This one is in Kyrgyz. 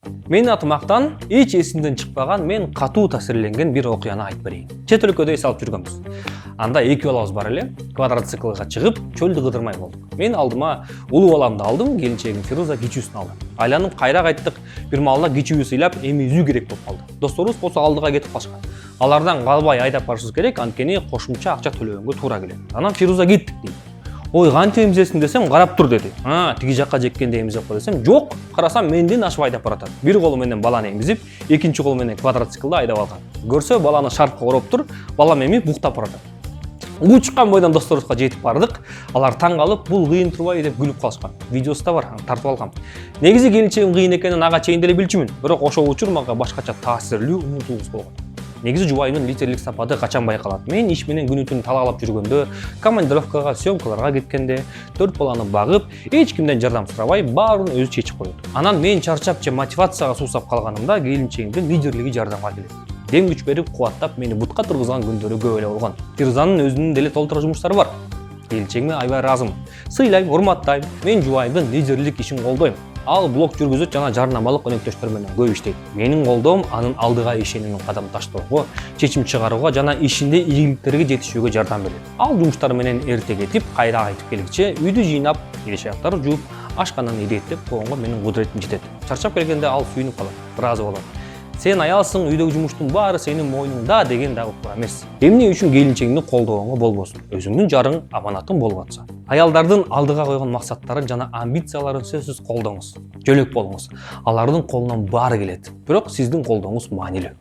Менин атым Актан, эч эсимден чыкпаган, мен катуу таасирленген бир окуяны айтып берейин. Чет өлкөдө эс алып жүргөнбүз. Анда эки балабыз бар эле, квадроциклга чыгып, чөлдү кыдырмай болдук. Мен алдыма улуу баламды алдым, келинчегим Фируза кичүүсүн алдым. Айланып кайра кайттык, бир маалда кичүүбү ыйлап эмизүү керек болуп калды. Досторубуз болсо алдыга кетип калышкан. Алардан калбай айдап барышыбыз керек, анткени кошумча акча төлөгөнгө туура келет. Анан Фируза кеттик дейт. Ой, канча эмизесиң десем, карап тур деди. Тиги жакка жеккенде эмизеп кой десем, жок, карасам менден ашып айдап баратат. Бир колу менен баланы эмизип, экинчи колу менен квадроциклды айдап алган. Көрсө, баланы шарпка ороп тур, балам эмип буктап баратат. Чыккан бойдон досторубузга жетип бардык. Алар таң калып, бул кыйын турбайбы деп күлүп калышкан. Видеосу да бар, тартып алгам. Негизи келинчегим кыйын экенин ага чейин деле билчүмүн, бирок ошол учур мага башкача таасирлүү, унутулгус болгон. Негизи жубайымдын лидерлик сапаты качан байкалат? Мен иш менен күнү түн талаалап жүргөндө, командировкага, съемкаларга кеткенде, 4 баланы багып, эч кимден жардам сурабай, баарын өзү чечип коет. Анан мен чарчап же мотивацияга суусап калганымда келинчегимдин лидерлиги жардамга келет. Дем күч берип, кубаттап, мени бутка тургузган күндөрү көп эле болгон. Фирузанын өзүнүн деле толтура жумуштары бар. Келинчегиме аябай ыраазымын. Сыйлайм, урматтайм. Мен жубайымдын лидерлик ишин колдойм. Ал блог жүргүзөт жана жарнамалык өнөктөштөр менен көп иштейт. Менин колдоом анын алдыга ишенимин кадам таштоого, чечим чыгарууга жана ишинде ийгиликтерге жетишүүгө жардам берет. Ал жумуштар менен эрте кетип, кайра кайтып келгиче үйдү жыйнап, кире-шаяктарды жууп, ашкананы идеттеп койгонго менин кудуретим жетет. Чарчап келгенде ал сүйүнүп калат, ыраазы болот. Сен аялсың, үйдөгү жумуштун баары сенин мойнуңда деген дагы туура эмес. Эмне үчүн келинчегиңди колдогонго болбосун? Өзүңдүн жарың, аманатың болуп атса. Аялдардын алдыга койгон максаттарын жана амбицияларын сөзсүз колдоңуз. Жөлөк болуңуз. Алардын колунан баары келет. Бирок сиздин колдооңуз маанилүү.